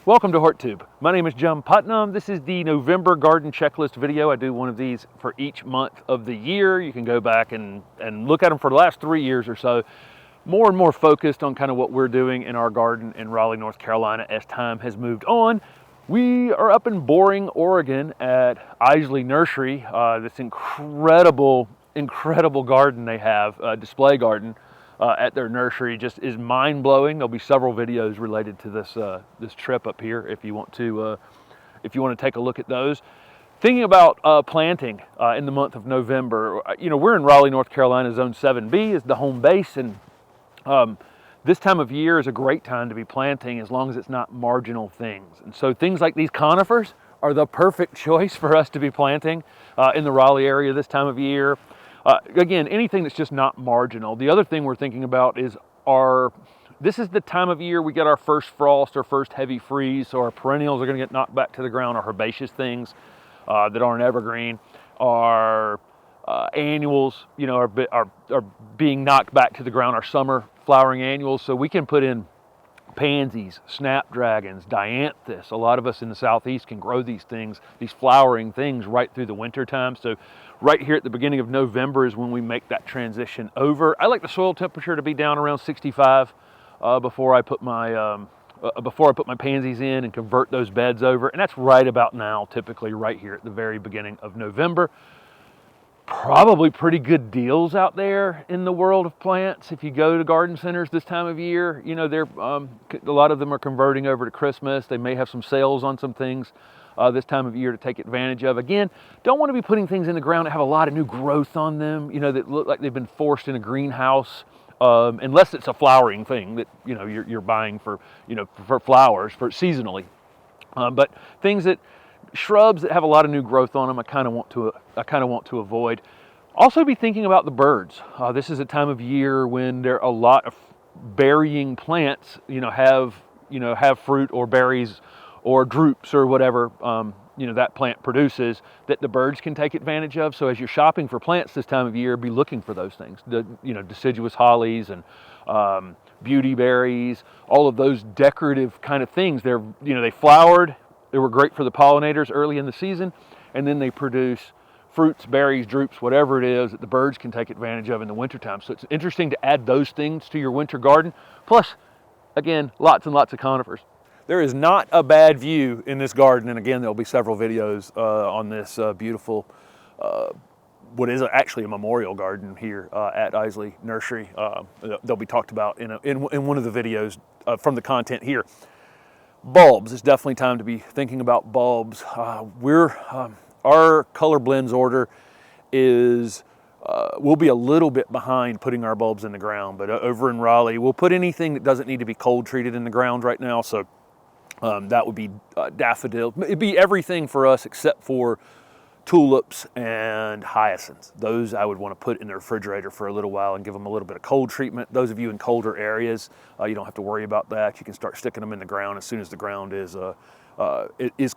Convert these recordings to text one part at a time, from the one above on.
Welcome to HortTube. My name is John Putnam. This is the November garden checklist video. I do one of these for each month of the year. You can go back and look at them for the last 3 years or so. More and more focused on kind of what we're doing in our garden in Raleigh, North Carolina as time has moved on. We are up in Boring, Oregon at Iseli Nursery, this incredible garden they have, display garden. At their nursery just is mind-blowing. There'll be several videos related to this trip up here if you want to take a look at those. Thinking about planting in the month of November, we're in Raleigh, North Carolina. Zone 7B is the home base, and this time of year is a great time to be planting as long as it's not marginal things. And so things like these conifers are the perfect choice for us to be planting in the Raleigh area this time of year. Again, anything that's just not marginal. The other thing we're thinking about is this is the time of year we get our first frost, our first heavy freeze, so our perennials are going to get knocked back to the ground, our herbaceous things that aren't evergreen, our annuals, are being knocked back to the ground, our summer flowering annuals, so we can put in pansies, snapdragons, dianthus. A lot of us in the southeast can grow these things, these flowering things right through the winter time. So right here at the beginning of November is when we make that transition over. I like the soil temperature to be down around 65 before I put my pansies in and convert those beds over. And that's right about now, typically right here at the very beginning of November. Probably pretty good deals out there in the world of plants. If you go to garden centers this time of year, they're a lot of them are converting over to Christmas. They may have some sales on some things this time of year to take advantage of. Again, don't want to be putting things in the ground that have a lot of new growth on them, that look like they've been forced in a greenhouse, unless it's a flowering thing that you're buying for flowers for seasonally. But things that shrubs that have a lot of new growth on them, I kind of want to avoid. Also, be thinking about the birds. This is a time of year when there are a lot of berrying plants. Have fruit or berries or drupes or whatever that plant produces that the birds can take advantage of. So as you're shopping for plants this time of year, be looking for those things. The deciduous hollies and beauty berries, all of those decorative kind of things. They flowered. They were great for the pollinators early in the season, and then they produce fruits, berries, drupes, whatever it is that the birds can take advantage of in the wintertime. So it's interesting to add those things to your winter garden. Plus, again, lots and lots of conifers. There is not a bad view in this garden, and again, there'll be several videos on this beautiful, what is actually a memorial garden here at Iseli Nursery. They'll be talked about in one of the videos from the content here. Bulbs, it's definitely time to be thinking about bulbs. Our color blends order is, we'll be a little bit behind putting our bulbs in the ground, but over in Raleigh, we'll put anything that doesn't need to be cold treated in the ground right now. So that would be daffodil. It'd be everything for us except for tulips and hyacinths. Those I would want to put in the refrigerator for a little while and give them a little bit of cold treatment. Those of you in colder areas, you don't have to worry about that. You can start sticking them in the ground as soon as the ground is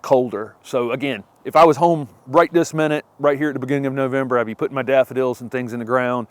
colder. So again, if I was home right this minute, right here at the beginning of November, I'd be putting my daffodils and things in the ground.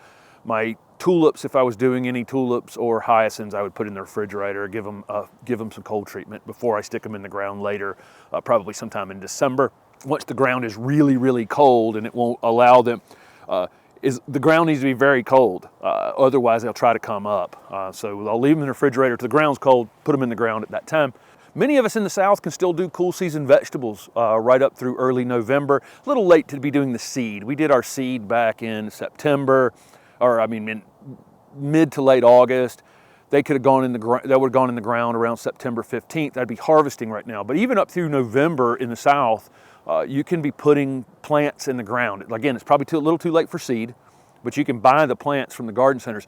My tulips, if I was doing any tulips or hyacinths, I would put in the refrigerator, give them some cold treatment before I stick them in the ground later, probably sometime in December. Once the ground is really, really cold, and it won't allow them, the ground needs to be very cold. Otherwise, they'll try to come up. So I'll leave them in the refrigerator till the ground's cold, put them in the ground at that time. Many of us in the South can still do cool season vegetables right up through early November. A little late to be doing the seed. We did our seed back in September, in mid to late August. They could have gone in the ground. That would have gone in the ground around September 15th. That'd be harvesting right now. But even up through November in the South, you can be putting plants in the ground. Again, it's probably a little too late for seed, but you can buy the plants from the garden centers.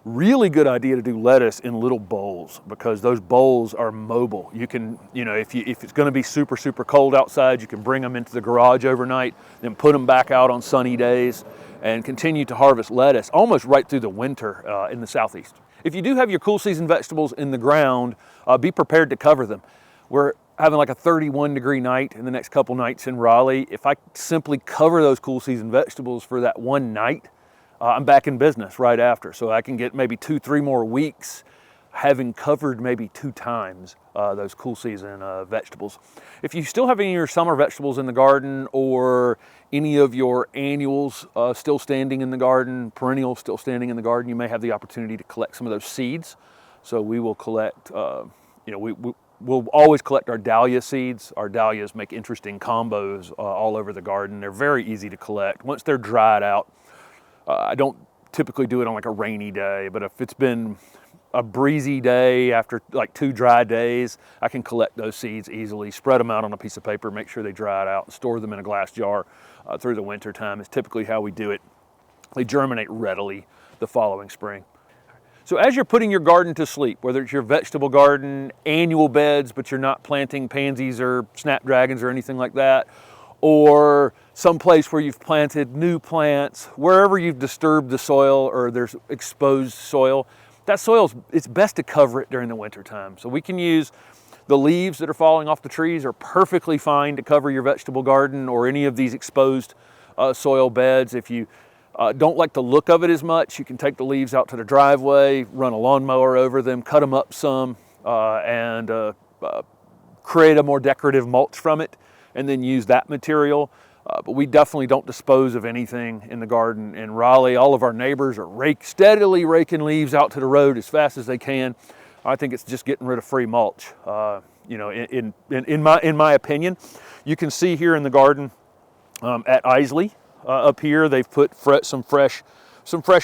Really good idea to do lettuce in little bowls because those bowls are mobile. You can, if it's going to be super, super cold outside, you can bring them into the garage overnight, then put them back out on sunny days and continue to harvest lettuce almost right through the winter in the Southeast. If you do have your cool season vegetables in the ground, be prepared to cover them. We're having like a 31-degree night in the next couple nights in Raleigh. If I simply cover those cool season vegetables for that one night, I'm back in business right after. So I can get maybe 2-3 more weeks having covered maybe 2 times those cool season vegetables. If you still have any of your summer vegetables in the garden, or any of your annuals still standing in the garden, perennials still standing in the garden, you may have the opportunity to collect some of those seeds. So we will collect, we'll always collect our dahlia seeds. Our dahlias make interesting combos all over the garden. They're very easy to collect. Once they're dried out, I don't typically do it on like a rainy day, but if it's been a breezy day after like 2 dry days, I can collect those seeds easily, spread them out on a piece of paper, make sure they dry it out, and store them in a glass jar through the winter time. Is typically how we do it. They germinate readily the following spring. So as you're putting your garden to sleep, whether it's your vegetable garden, annual beds, but you're not planting pansies or snapdragons or anything like that, or someplace where you've planted new plants, wherever you've disturbed the soil or there's exposed soil, that soil, it's best to cover it during the winter time. So we can use the leaves that are falling off the trees are perfectly fine to cover your vegetable garden or any of these exposed soil beds. If you don't like the look of it as much, you can take the leaves out to the driveway, run a lawnmower over them, cut them up some, and create a more decorative mulch from it, and then use that material. But we definitely don't dispose of anything in the garden. In Raleigh, all of our neighbors are steadily raking leaves out to the road as fast as they can. I think it's just getting rid of free mulch. In my opinion, you can see here in the garden at Iseli up here, they've put some fresh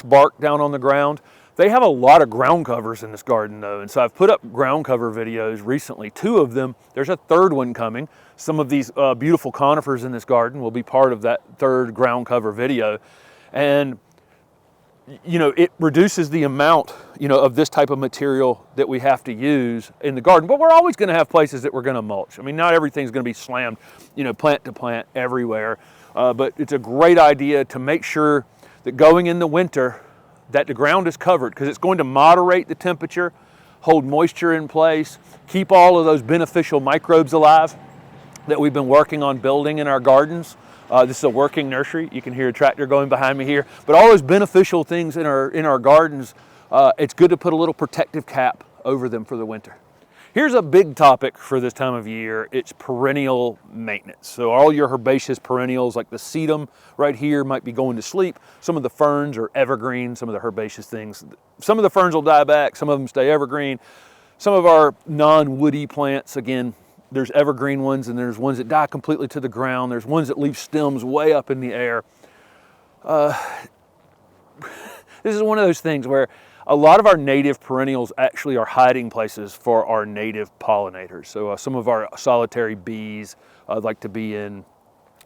bark down on the ground. They have a lot of ground covers in this garden though, and so I've put up ground cover videos recently, 2 of them. There's a 3rd one coming. Some of these beautiful conifers in this garden will be part of that 3rd ground cover video. And it reduces the amount, of this type of material that we have to use in the garden. But we're always going to have places that we're going to mulch. I mean, not everything's going to be slammed, plant to plant everywhere. But it's a great idea to make sure that going in the winter, that the ground is covered, because it's going to moderate the temperature, hold moisture in place, keep all of those beneficial microbes alive that we've been working on building in our gardens. This is a working nursery. You can hear a tractor going behind me here. But all those beneficial things in our gardens, it's good to put a little protective cap over them for the winter. Here's a big topic for this time of year. It's perennial maintenance. So all your herbaceous perennials, like the sedum right here, might be going to sleep. Some of the ferns are evergreen, some of the herbaceous things. Some of the ferns will die back, some of them stay evergreen. Some of our non-woody plants, again, there's evergreen ones and there's ones that die completely to the ground. There's ones that leave stems way up in the air. This is one of those things where a lot of our native perennials actually are hiding places for our native pollinators. So some of our solitary bees like to be in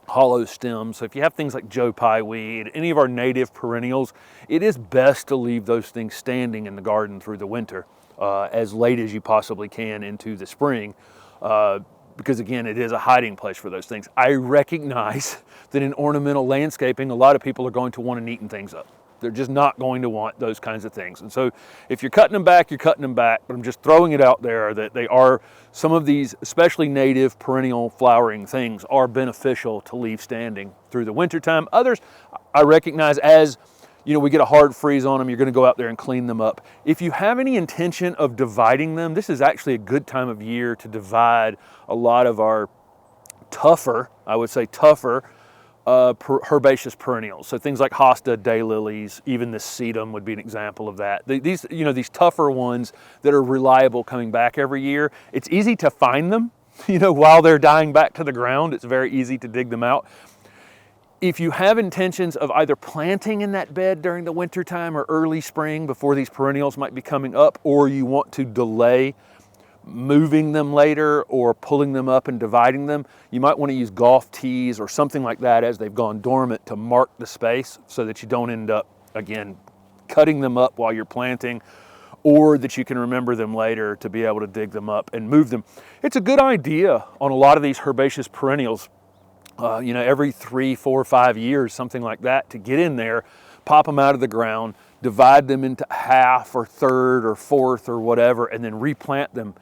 hollow stems. So if you have things like Joe Pye weed, any of our native perennials, it is best to leave those things standing in the garden through the winter as late as you possibly can into the spring. Because again, it is a hiding place for those things. I recognize that in ornamental landscaping, a lot of people are going to want to neaten things up. They're just not going to want those kinds of things. And so if you're cutting them back, you're cutting them back. But I'm just throwing it out there that they are, some of these, especially native perennial flowering things, are beneficial to leave standing through the wintertime. Others, I recognize as, we get a hard freeze on them, you're going to go out there and clean them up. If you have any intention of dividing them, this is actually a good time of year to divide a lot of our tougher, herbaceous perennials. So things like hosta, daylilies, even the sedum would be an example of that. These tougher ones that are reliable coming back every year, it's easy to find them, while they're dying back to the ground. It's very easy to dig them out. If you have intentions of either planting in that bed during the winter time or early spring before these perennials might be coming up, or you want to delay moving them later or pulling them up and dividing them, you might want to use golf tees or something like that as they've gone dormant to mark the space so that you don't end up, again, cutting them up while you're planting, or that you can remember them later to be able to dig them up and move them. It's a good idea on a lot of these herbaceous perennials, every 3, 4, 5 years, something like that, to get in there, pop them out of the ground, divide them into half or third or fourth or whatever, and then replant them.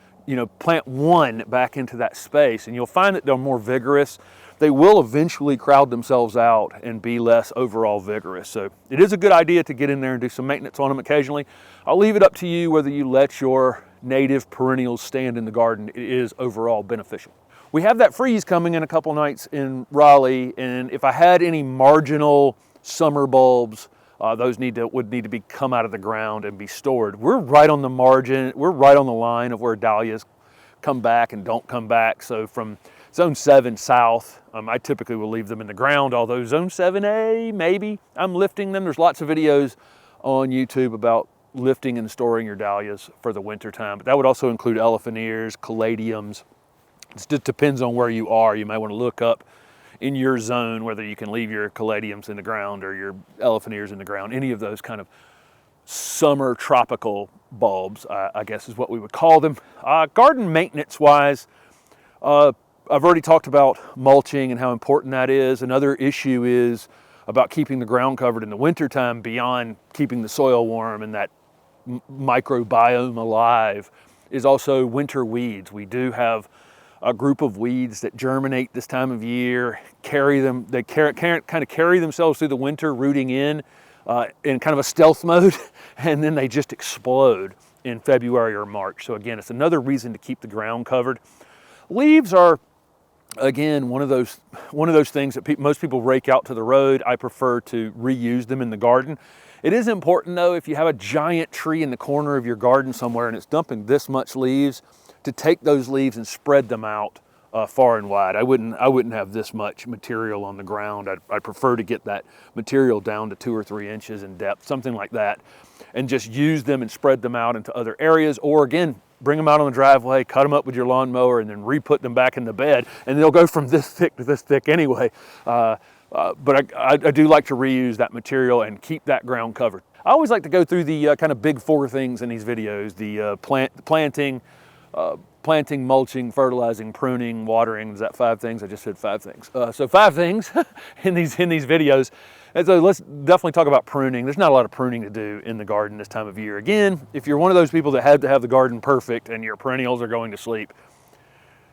Plant one back into that space, and you'll find that they're more vigorous. they will eventually crowd themselves out and be less overall vigorous. So it is a good idea to get in there and do some maintenance on them occasionally. I'll leave it up to you whether you let your native perennials stand in the garden. It is overall beneficial. We have that freeze coming in a couple nights in Raleigh, and if I had any marginal summer bulbs, those would need to be come out of the ground and be stored. We're right on the margin, we're right on the line of where dahlias come back and don't come back. So from zone 7 south, I typically will leave them in the ground, although zone 7A, maybe I'm lifting them. There's lots of videos on YouTube about lifting and storing your dahlias for the winter time, but that would also include elephant ears, caladiums. It just depends on where you are. You might want to look up in your zone whether you can leave your caladiums in the ground or your elephant ears in the ground. Any of those kind of summer tropical bulbs, I guess is what we would call them. Garden maintenance wise, I've already talked about mulching and how important that is. Another issue is about keeping the ground covered in the wintertime beyond keeping the soil warm and that microbiome alive is also winter weeds. We do have a group of weeds that germinate this time of year, they kind of carry themselves through the winter, rooting in kind of a stealth mode, and then they just explode in February or March. So again, it's another reason to keep the ground covered. Leaves are, again, one of those things that most people rake out to the road. I prefer to reuse them in the garden. It is important though, if you have a giant tree in the corner of your garden somewhere and it's dumping this much leaves, to take those leaves and spread them out far and wide. I wouldn't have this much material on the ground. I'd prefer to get that material down to 2 or 3 inches in depth, something like that, and just use them and spread them out into other areas. Or again, bring them out on the driveway, cut them up with your lawnmower, and then re-put them back in the bed, and they'll go from this thick to this thick anyway. But I do like to reuse that material and keep that ground covered. I always like to go through the kind of big 4 things in these videos: the planting, mulching, fertilizing, pruning, watering. Is that 5 things? I just said 5 things. So 5 things in these videos. And so let's definitely talk about pruning. There's not a lot of pruning to do in the garden this time of year. Again, if you're one of those people that had to have the garden perfect and your perennials are going to sleep,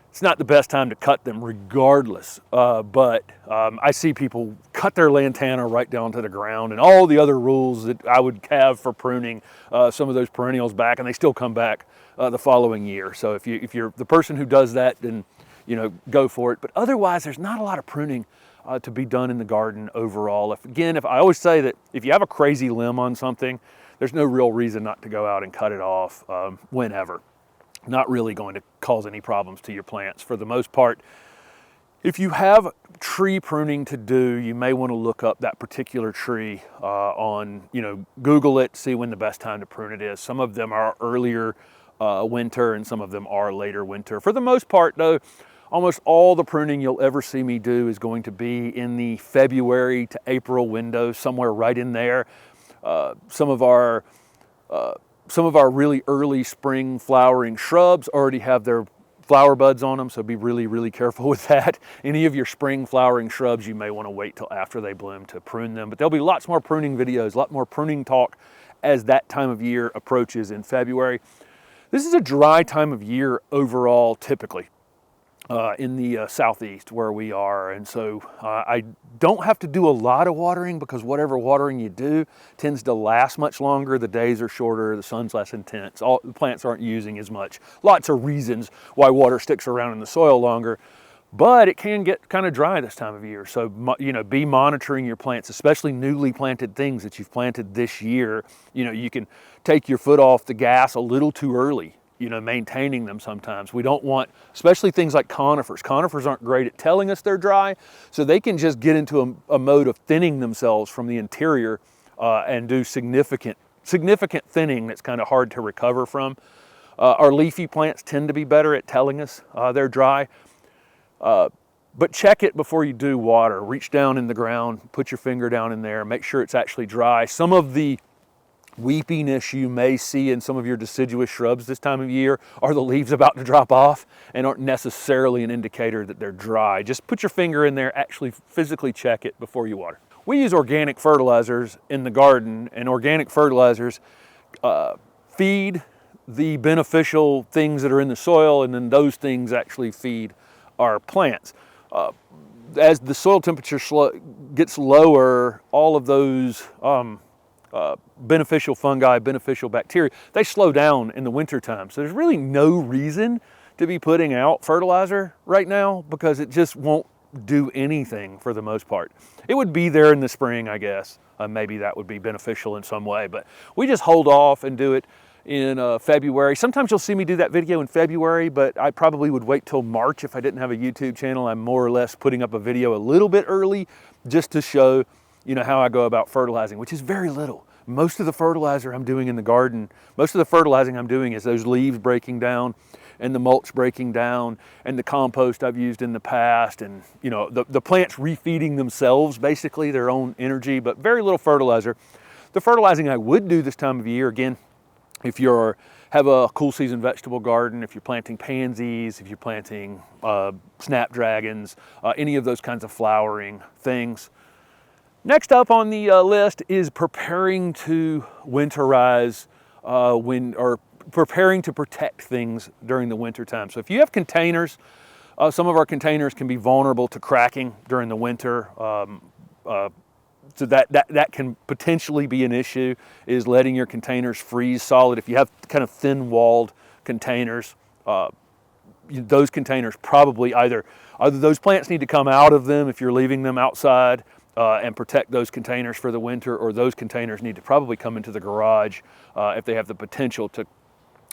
it's not the best time to cut them regardless. But I see people cut their lantana right down to the ground and all the other rules that I would have for pruning some of those perennials back, and they still come back the following year. So if you're the person who does that, then go for it. But otherwise, there's not a lot of pruning to be done in the garden overall. If I always say that if you have a crazy limb on something, there's no real reason not to go out and cut it off whenever. Not really going to cause any problems to your plants for the most part. If you have tree pruning to do, you may want to look up that particular tree on, Google it, see when the best time to prune it is. Some of them are earlier winter and some of them are later winter. For the most part though, almost all the pruning you'll ever see me do is going to be in the February to April window, somewhere right in there. Some of our really early spring flowering shrubs already have their flower buds on them, so be really, really careful with that. Any of your spring flowering shrubs, you may want to wait till after they bloom to prune them. But there'll be lots more pruning videos, a lot more pruning talk as that time of year approaches in February. This is a dry time of year overall, typically. In the southeast where we are, and so I don't have to do a lot of watering because whatever watering you do tends to last much longer. The days are shorter, the sun's less intense, the plants aren't using as much. Lots of reasons why water sticks around in the soil longer, but it can get kind of dry this time of year. So be monitoring your plants, especially newly planted things that you've planted this year. You can take your foot off the gas a little too early. Maintaining them sometimes. We don't want, especially things like conifers. Conifers aren't great at telling us they're dry, so they can just get into a mode of thinning themselves from the interior and do significant thinning that's kind of hard to recover from. Our leafy plants tend to be better at telling us they're dry, but check it before you do water. Reach down in the ground, put your finger down in there, make sure it's actually dry. Some of the weepiness you may see in some of your deciduous shrubs this time of year are the leaves about to drop off and aren't necessarily an indicator that they're dry. Just put your finger in there, actually physically check it before you water. We use organic fertilizers in the garden, and organic fertilizers feed the beneficial things that are in the soil, and then those things actually feed our plants. as the soil temperature gets lower, all of those beneficial fungi, beneficial bacteria, they slow down in the wintertime. So there's really no reason to be putting out fertilizer right now, because it just won't do anything for the most part. It would be there in the spring, I guess. Maybe that would be beneficial in some way, but we just hold off and do it in February. Sometimes you'll see me do that video in February, but I probably would wait till March if I didn't have a YouTube channel. I'm more or less putting up a video a little bit early just to show, you know, how I go about fertilizing, which is very little. Most of the fertilizer I'm doing in the garden, most of the fertilizing I'm doing is those leaves breaking down and the mulch breaking down and the compost I've used in the past, and you know, the plants refeeding themselves, basically their own energy, but very little fertilizer. The fertilizing I would do this time of year, again, if you have a cool season vegetable garden, if you're planting pansies, if you're planting snapdragons, any of those kinds of flowering things. Next up on the list is preparing to winterize preparing to protect things during the winter time. So if you have containers, some of our containers can be vulnerable to cracking during the winter. So that can potentially be an issue, is letting your containers freeze solid. If you have kind of thin-walled containers, those containers probably either those plants need to come out of them if you're leaving them outside and protect those containers for the winter, or those containers need to probably come into the garage if they have the potential to,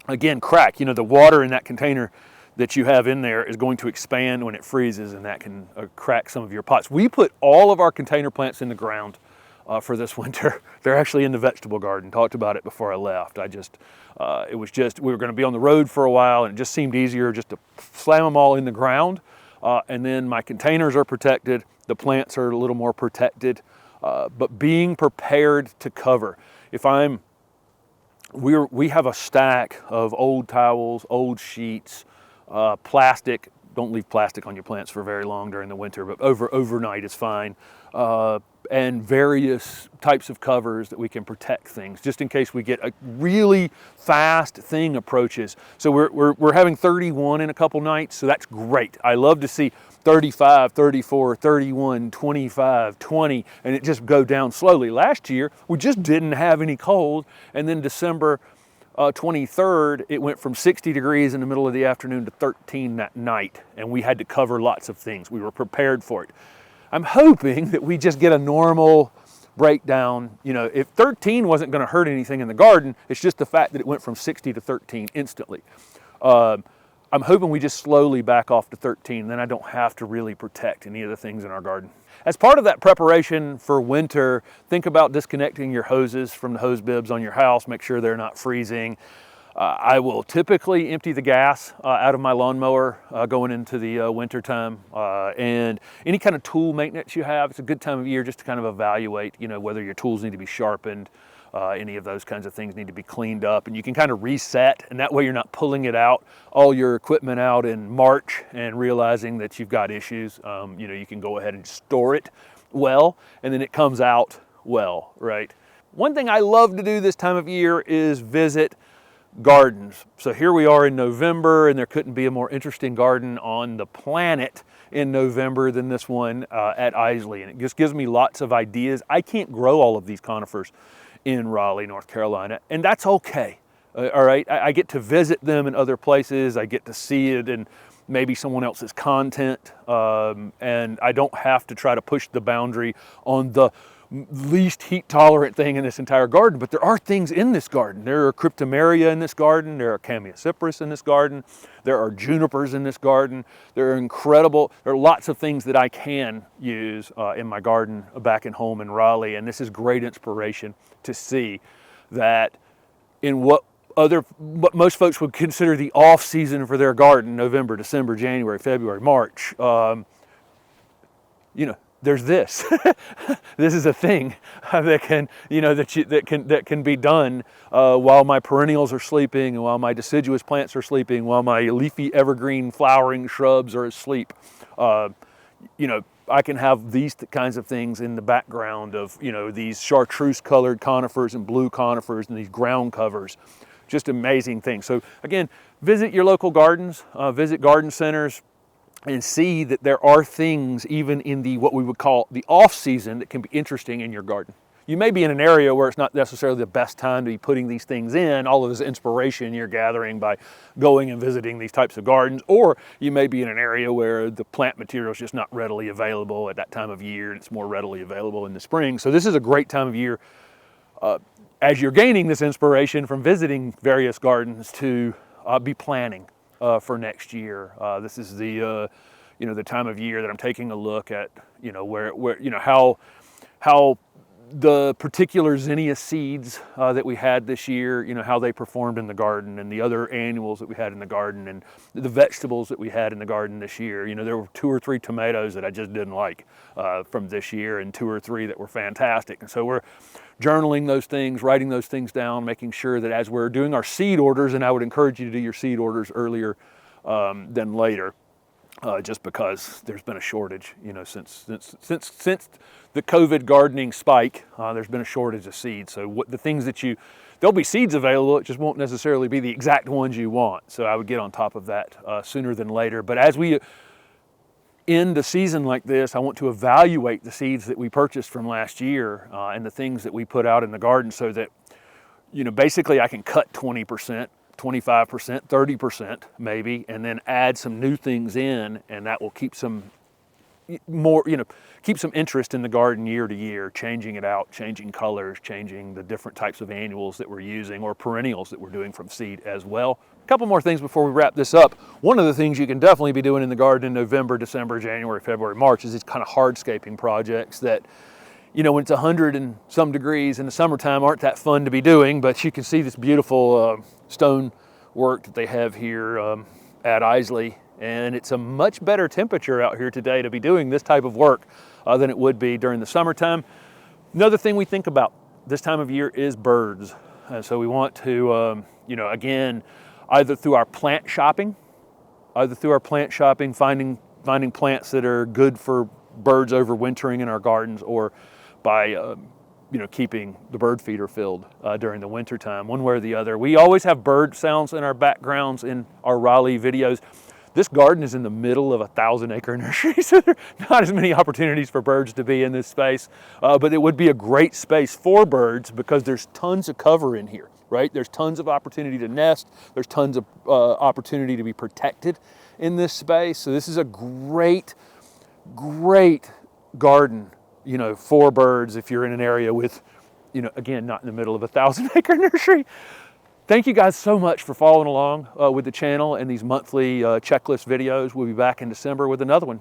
again, crack. You know, the water in that container that you have in there is going to expand when it freezes, and that can crack some of your pots. We put all of our container plants in the ground for this winter. They're actually in the vegetable garden. Talked about it before I left. It was just, we were going to be on the road for a while, and it just seemed easier just to slam them all in the ground. And then my containers are protected. The plants are a little more protected, but being prepared to cover. We have a stack of old towels, old sheets, plastic. Don't leave plastic on your plants for very long during the winter, but overnight is fine. And various types of covers that we can protect things, just in case we get a really fast thing approaches. So we're having 31 in a couple nights, so that's great. I love to see 35, 34, 31, 25, 20, and it just go down slowly. Last year, we just didn't have any cold, and then December 23rd, it went from 60 degrees in the middle of the afternoon to 13 that night, and we had to cover lots of things. We were prepared for it. I'm hoping that we just get a normal breakdown. You know, if 13 wasn't going to hurt anything in the garden, it's just the fact that it went from 60 to 13 instantly. I'm hoping we just slowly back off to 13, then I don't have to really protect any of the things in our garden. As part of that preparation for winter, think about disconnecting your hoses from the hose bibs on your house. Make sure they're not freezing. I will typically empty the gas out of my lawnmower going into the winter time, and any kind of tool maintenance you have, it's a good time of year just to kind of evaluate, you know, whether your tools need to be sharpened, any of those kinds of things need to be cleaned up, and you can kind of reset, and that way you're not pulling it out, all your equipment out in March and realizing that you've got issues. You know, you can go ahead and store it well, and then it comes out well, right? One thing I love to do this time of year is visit gardens. So here we are in November, and there couldn't be a more interesting garden on the planet in November than this one at Iseli, and it just gives me lots of ideas. I can't grow all of these conifers in Raleigh, North Carolina, and that's okay. All right, I get to visit them in other places. I get to see it in maybe someone else's content, and I don't have to try to push the boundary on the least heat tolerant thing in this entire garden. But there are things in this garden. There are cryptomeria in this garden. There are cameocypris in this garden. There are junipers in this garden. There are lots of things that I can use in my garden back at home in Raleigh. And this is great inspiration to see that in what most folks would consider the off season for their garden, November, December, January, February, March, you know, there's this. This is a thing that can be done while my perennials are sleeping, and while my deciduous plants are sleeping, while my leafy evergreen flowering shrubs are asleep. You know, I can have these kinds of things in the background of, you know, these chartreuse colored conifers and blue conifers and these ground covers. Just amazing things. So again, visit your local gardens, visit garden centers. and see that there are things even in the what we would call the off season that can be interesting in your garden. You may be in an area where it's not necessarily the best time to be putting these things in, all of this inspiration you're gathering by going and visiting these types of gardens, or you may be in an area where the plant material is just not readily available at that time of year, and it's more readily available in the spring. So this is a great time of year as you're gaining this inspiration from visiting various gardens to be planning for next year. This is the the time of year that I'm taking a look at where how the particular zinnia seeds that we had this year, how they performed in the garden, and the other annuals that we had in the garden, and the vegetables that we had in the garden this year. There were 2 or 3 tomatoes that I just didn't like from this year, and 2 or 3 that were fantastic. And so we're journaling those things, writing those things down, making sure that as we're doing our seed orders, and I would encourage you to do your seed orders earlier than later, just because there's been a shortage, since the COVID gardening spike, there's been a shortage of seeds. So the things that there'll be seeds available, it just won't necessarily be the exact ones you want. So I would get on top of that sooner than later. But as we end a season like this, I want to evaluate the seeds that we purchased from last year and the things that we put out in the garden, so that, basically I can cut 20%, 25%, 30% maybe, and then add some new things in, and that will keep some more, keep some interest in the garden year to year, changing it out, changing colors, changing the different types of annuals that we're using, or perennials that we're doing from seed as well. A couple more things before we wrap this up. One of the things you can definitely be doing in the garden in November, December, January, February, March is these kind of hardscaping projects that, when it's 100 and some degrees in the summertime, aren't that fun to be doing. But you can see this beautiful stone work that they have here at Iseli, and it's a much better temperature out here today to be doing this type of work than it would be during the summertime. Another thing we think about this time of year is birds. So we want to, again, either through our plant shopping, finding plants that are good for birds overwintering in our gardens, or by keeping the bird feeder filled during the winter time, one way or the other. We always have bird sounds in our backgrounds in our Raleigh videos. This garden is in the middle of a 1,000-acre nursery, so there are not as many opportunities for birds to be in this space, but it would be a great space for birds because there's tons of cover in here, right? There's tons of opportunity to nest. There's tons of opportunity to be protected in this space. So this is a great garden, for birds if you're in an area with, again, not in the middle of a 1,000-acre nursery. Thank you guys so much for following along with the channel and these monthly checklist videos. We'll be back in December with another one.